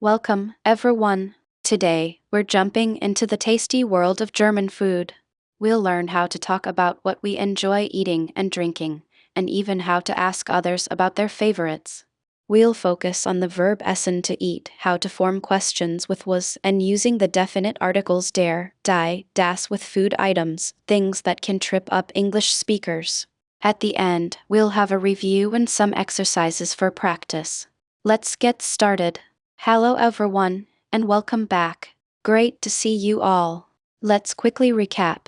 Welcome, everyone. Today, we're jumping into the tasty world of German food. We'll learn how to talk about what we enjoy eating and drinking, and even how to ask others about their favorites. We'll focus on the verb essen to eat, how to form questions with was, and using the definite articles der, die, das with food items, things that can trip up English speakers. At the end, we'll have a review and some exercises for practice. Let's get started. Hello everyone, and welcome back. Great to see you all. Let's quickly recap.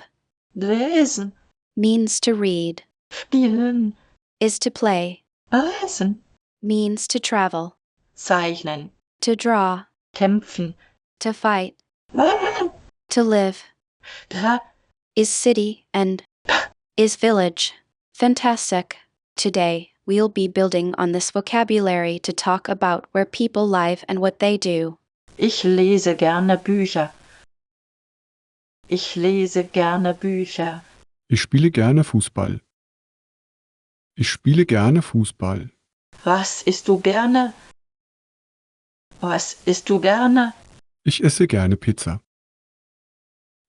Lesen, Means to read. spielen, Is to play. essen, Means to travel. zeichnen, To draw. kämpfen, To fight. ah, To live. dra, Is city and is village. Fantastic. Today, we'll be building on this vocabulary to talk about where people live and what they do. ich lese gerne Bücher. Ich lese gerne Bücher. Ich spiele gerne Fußball. Ich spiele gerne Fußball. Was isst du gerne? Was isst du gerne? Ich esse gerne Pizza.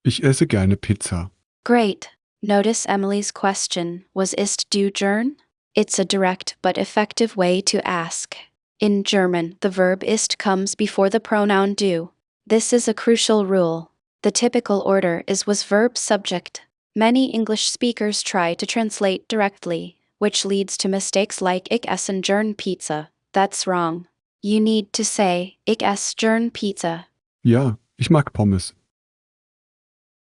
Ich esse gerne Pizza. Great. Notice Emily's question, was ist du gern? It's a direct but effective way to ask. In German, the verb ist comes before the pronoun du. This is a crucial rule. The typical order is was verb subject. Many English speakers try to translate directly, which leads to mistakes like ich essen gern Pizza. That's wrong. You need to say, ich esse gern Pizza. Ja, ich mag Pommes.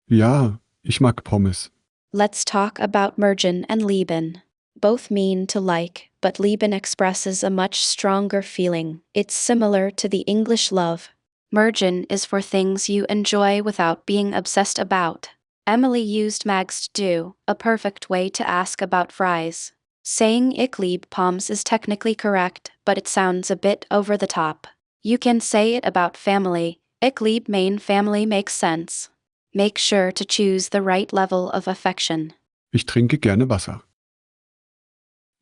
Ja, ich mag Pommes. Let's talk about mögen and lieben. Both mean to like, but lieben expresses a much stronger feeling. It's similar to the English love. Mögen is for things you enjoy without being obsessed about. Emily used magst du, a perfect way to ask about fries. Saying ich lieb Pommes is technically correct, but it sounds a bit over the top. You can say it about family. Ich lieb mein family makes sense. Make sure to choose the right level of affection. Ich trinke gerne Wasser.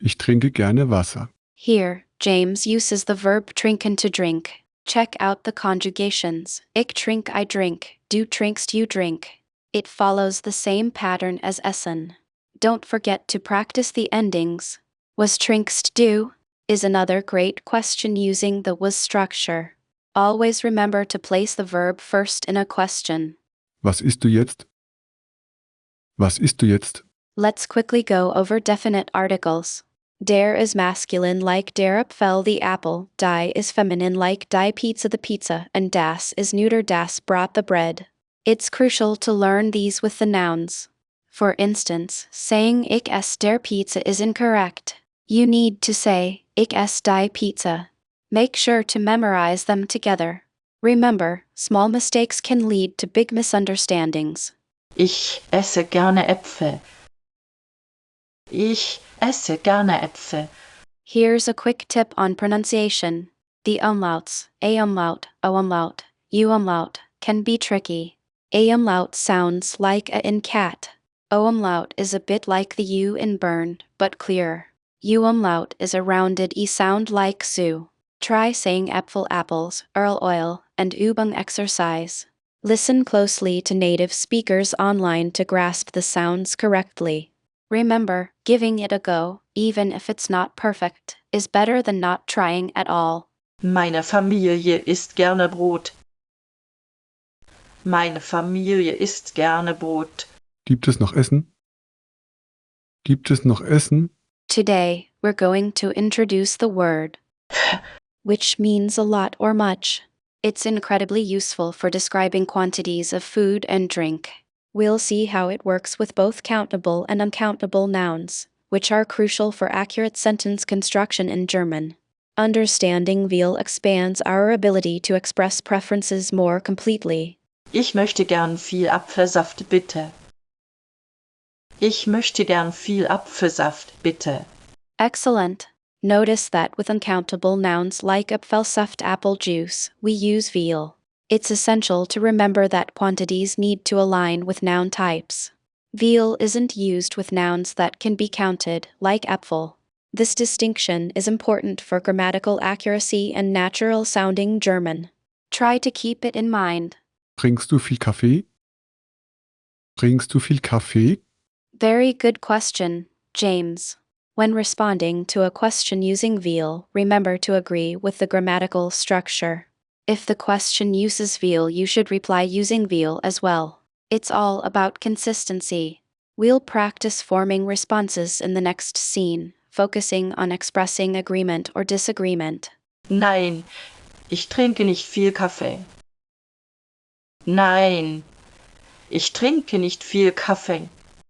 Ich trinke gerne Wasser. Here, James uses the verb trinken to drink. Check out the conjugations. Ich trink, I drink. Du trinkst, you drink. It follows the same pattern as essen. Don't forget to practice the endings. Was trinkst du? Is another great question using the was structure. Always remember to place the verb first in a question. Was isst du jetzt? Was isst du jetzt? Let's quickly go over definite articles. Der is masculine like der Apfel the apple, die is feminine like die Pizza the pizza, and das is neuter das brought the bread. It's crucial to learn these with the nouns. For instance, saying ich esse der Pizza is incorrect. You need to say, ich esse die Pizza. Make sure to memorize them together. Remember, small mistakes can lead to big misunderstandings. Ich esse gerne Äpfel. Ich esse gerne Äpfel. Here's a quick tip on pronunciation. The umlauts, a umlaut, o umlaut, u umlaut, can be tricky. A umlaut sounds like a in cat. O umlaut is a bit like the u in burned, but clearer. U umlaut is a rounded e sound like su. Try saying Äpfel apples, Earl oil, and Übung exercise. Listen closely to native speakers online to grasp the sounds correctly. Remember, giving it a go, even if it's not perfect, is better than not trying at all. Meine Familie isst gerne Brot. Meine Familie isst gerne Brot. Gibt es noch Essen? Gibt es noch Essen? Today, we're going to introduce the word, which means a lot or much. It's incredibly useful for describing quantities of food and drink. We'll see how it works with both countable and uncountable nouns, which are crucial for accurate sentence construction in German. Understanding viel expands our ability to express preferences more completely. Ich möchte gern viel Apfelsaft, bitte. Ich möchte gern viel Apfelsaft, bitte. Excellent. Notice that with uncountable nouns like Apfelsaft apple juice, we use viel. It's essential to remember that quantities need to align with noun types. Viel isn't used with nouns that can be counted, like Apfel. This distinction is important for grammatical accuracy and natural-sounding German. Try to keep it in mind. Trinkst du viel Kaffee? Trinkst du viel Kaffee? Very good question, James. When responding to a question using viel, remember to agree with the grammatical structure. If the question uses viel, you should reply using viel as well. It's all about consistency. We'll practice forming responses in the next scene, focusing on expressing agreement or disagreement. Nein, ich trinke nicht viel Kaffee. Nein, ich trinke nicht viel Kaffee.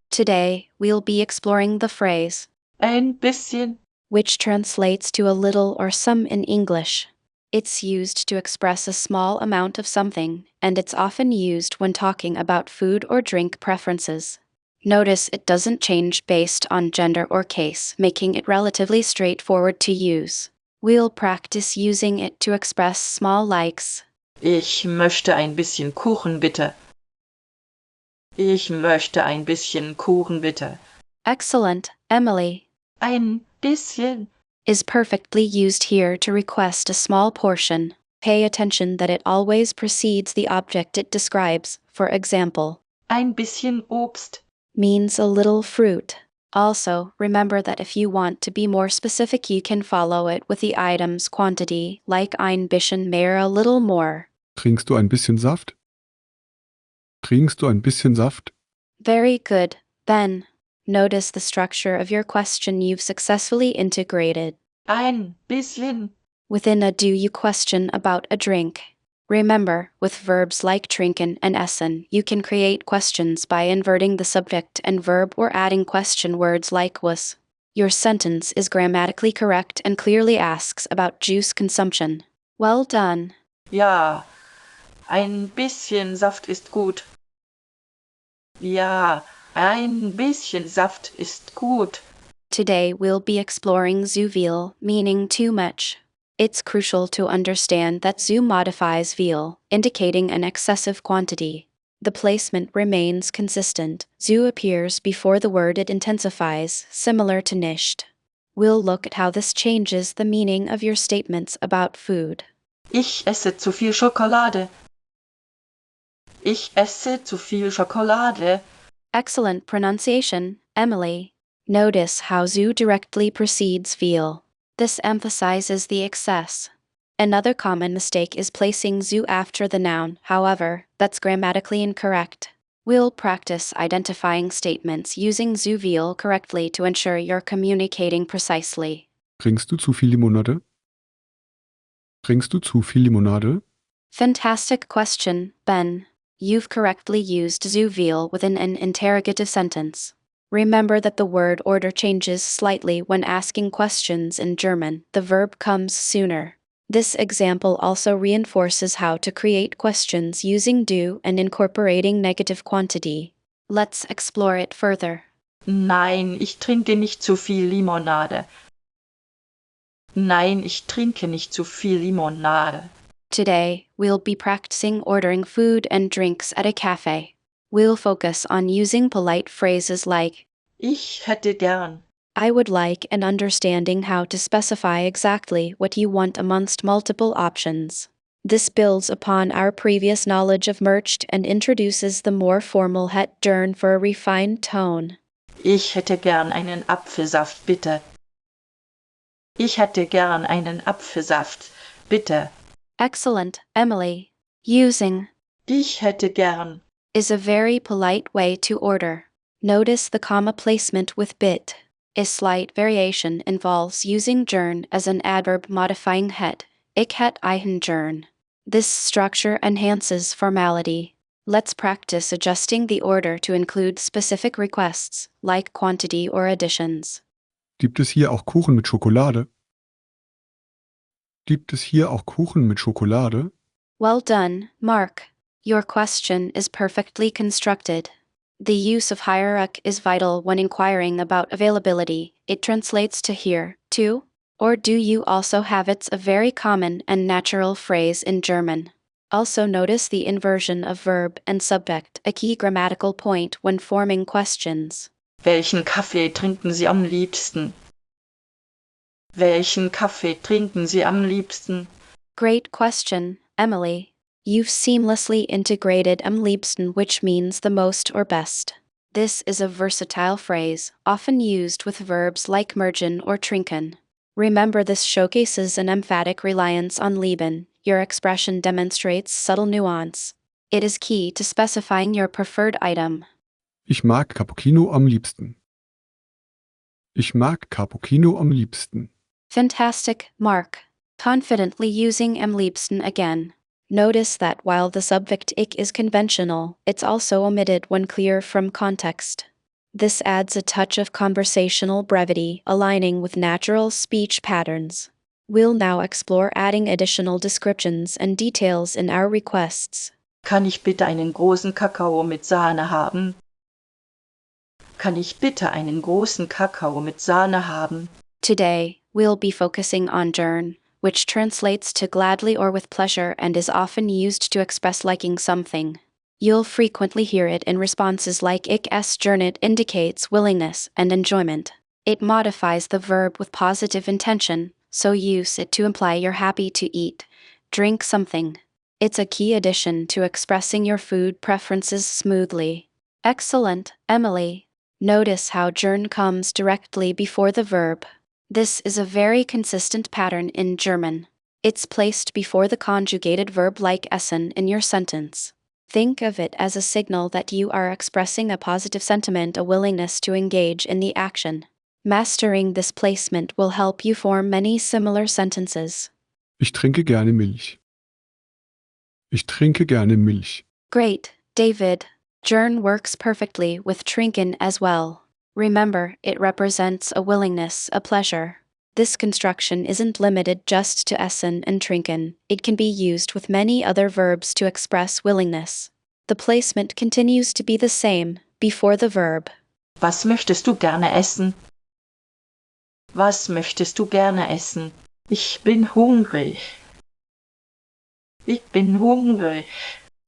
Today, we'll be exploring the phrase, Ein bisschen. which translates to a little or some in English. It's used to express a small amount of something, and it's often used when talking about food or drink preferences. Notice it doesn't change based on gender or case, making it relatively straightforward to use. We'll practice using it to express small likes. Ich möchte ein bisschen Kuchen, bitte. Ich möchte ein bisschen Kuchen, bitte. Excellent, Emily. Ein bisschen. Is perfectly used here to request a small portion. Pay attention that it always precedes the object it describes. For example, Ein bisschen Obst. means a little fruit. Also, remember that if you want to be more specific, you can follow it with the item's quantity, like ein bisschen mehr, a little more. Trinkst du ein bisschen Saft? Trinkst du ein bisschen Saft? Very good, Ben. Notice the structure of your question you've successfully integrated. Ein bisschen. Within a do you question about a drink. Remember, with verbs like trinken and essen, you can create questions by inverting the subject and verb or adding question words like was. Your sentence is grammatically correct and clearly asks about juice consumption. Well done. Ja, ein bisschen Saft ist gut. Ja, ein bisschen Saft ist gut. Today we'll be exploring zu viel, meaning too much. It's crucial to understand that zu modifies viel, indicating an excessive quantity. The placement remains consistent. Zu appears before the word it intensifies, similar to nicht. We'll look at how this changes the meaning of your statements about food. Ich esse zu viel Schokolade. Ich esse zu viel Schokolade. Excellent pronunciation, Emily. Notice how zu directly precedes viel. This emphasizes the excess. Another common mistake is placing zu after the noun, however, that's grammatically incorrect. We'll practice identifying statements using zu viel correctly to ensure you're communicating precisely. Trinkst du zu viel Limonade? Trinkst du zu viel Limonade? Fantastic question, Ben. You've correctly used zu viel within an interrogative sentence. Remember that the word order changes slightly when asking questions in German. The verb comes sooner. This example also reinforces how to create questions using du and incorporating negative quantity. Let's explore it further. Nein, ich trinke nicht zu viel Limonade. Nein, ich trinke nicht zu viel Limonade. Today, we'll be practicing ordering food and drinks at a cafe. We'll focus on using polite phrases like, Ich hätte gern. I would like, and understanding how to specify exactly what you want amongst multiple options. This builds upon our previous knowledge of mercht and introduces the more formal het gern for a refined tone. Ich hätte gern einen Apfelsaft, bitte. Ich hätte gern einen Apfelsaft, bitte. Excellent, Emily. Using Ich hätte gern. is a very polite way to order. Notice the comma placement with bit. A slight variation involves using gern as an adverb modifying het. Ich het einen gern. This structure enhances formality. Let's practice adjusting the order to include specific requests, like quantity or additions. Gibt es hier auch Kuchen mit Schokolade? Gibt es hier auch Kuchen mit Schokolade? Well done, Mark. Your question is perfectly constructed. The use of hierarch is vital when inquiring about availability. It translates to here, too, or do you also have? It's a very common and natural phrase in German. Also notice the inversion of verb and subject, a key grammatical point when forming questions. Welchen Kaffee trinken Sie am liebsten? Welchen Kaffee trinken Sie am liebsten? Great question, Emily. You've seamlessly integrated am liebsten, which means the most or best. This is a versatile phrase, often used with verbs like mergen or trinken. Remember, this showcases an emphatic reliance on lieben. Your expression demonstrates subtle nuance. It is key to specifying your preferred item. Ich mag Cappuccino am liebsten. Ich mag Cappuccino am liebsten. Fantastic, Mark. Confidently using am liebsten again. Notice that while the subject ich is conventional, it's also omitted when clear from context. This adds a touch of conversational brevity, aligning with natural speech patterns. We'll now explore adding additional descriptions and details in our requests. Kann ich bitte einen großen Kakao mit Sahne haben? Kann ich bitte einen großen Kakao mit Sahne haben? Today, we'll be focusing on gern, which translates to gladly or with pleasure and is often used to express liking something. You'll frequently hear it in responses like ich esse gern. It indicates willingness and enjoyment. It modifies the verb with positive intention, so use it to imply you're happy to eat, drink something. It's a key addition to expressing your food preferences smoothly. Excellent, Emily. Notice how gern comes directly before the verb. This is a very consistent pattern in German. It's placed before the conjugated verb like essen in your sentence. Think of it as a signal that you are expressing a positive sentiment, a willingness to engage in the action. Mastering this placement will help you form many similar sentences. Ich trinke gerne Milch. Ich trinke gerne Milch. Great, David. Gern works perfectly with trinken as well. Remember, it represents a willingness, a pleasure. This construction isn't limited just to essen and trinken. It can be used with many other verbs to express willingness. The placement continues to be the same, before the verb. Was möchtest du gerne essen? Was möchtest du gerne essen? Ich bin hungrig. Ich bin hungrig.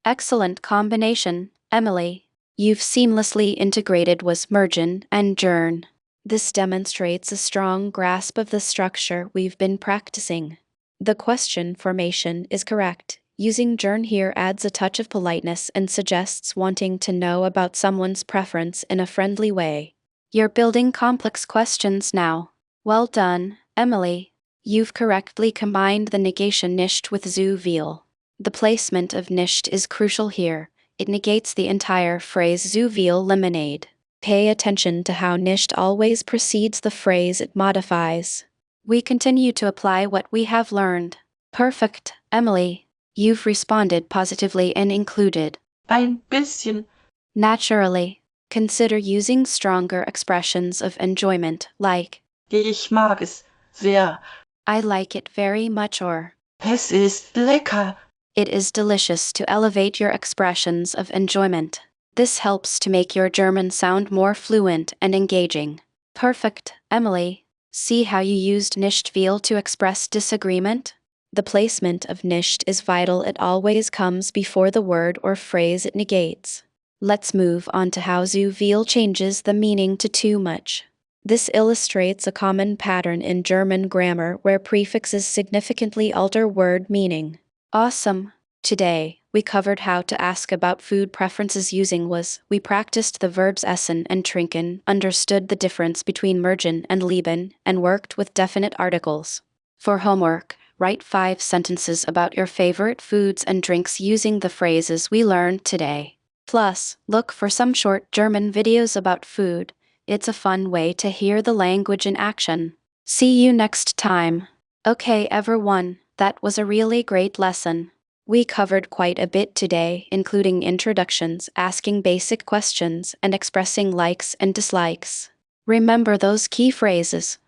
Excellent combination, Emily. You've seamlessly integrated was mergen and gern. This demonstrates a strong grasp of the structure we've been practicing. The question formation is correct. Using gern here adds a touch of politeness and suggests wanting to know about someone's preference in a friendly way. You're building complex questions now. Well done, Emily. You've correctly combined the negation nicht with zu viel. The placement of nicht is crucial here. It negates the entire phrase zu viel lemonade. Pay attention to how nicht always precedes the phrase it modifies. We continue to apply what we have learned. Perfect, Emily. You've responded positively and included. Ein bisschen. Naturally, consider using stronger expressions of enjoyment like, Ich mag es sehr. I like it very much, or Es ist lecker. it is delicious to elevate your expressions of enjoyment. This helps to make your German sound more fluent and engaging. Perfect, Emily. See how you used nicht viel to express disagreement? The placement of nicht is vital. It always comes before the word or phrase it negates. Let's move on to how zu viel changes the meaning to too much. This illustrates a common pattern in German grammar where prefixes significantly alter word meaning. Awesome! Today, we covered how to ask about food preferences using was. We practiced the verbs essen and trinken, understood the difference between mergen and lieben, and worked with definite articles. For homework, write 5 sentences about your favorite foods and drinks using the phrases we learned today. Plus, look for some short German videos about food. It's a fun way to hear the language in action. See you next time. Okay, everyone. That was a really great lesson. We covered quite a bit today, including introductions, asking basic questions, and expressing likes and dislikes. Remember those key phrases.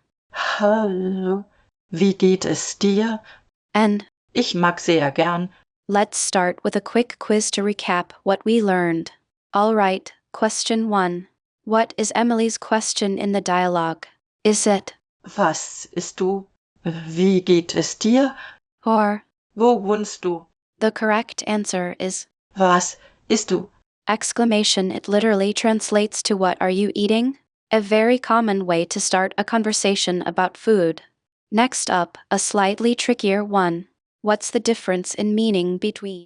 Hallo, wie geht es dir? And Ich mag sehr gern. let's start with a quick quiz to recap what we learned. Alright, question 1. What is Emily's question in the dialogue? Is it Was isst du? Wie geht es dir? or? Wo wohnst du? The correct answer is Was isst du? exclamation. It literally translates to what are you eating? A very common way to start a conversation about food. Next up, a slightly trickier one. What's the difference in meaning between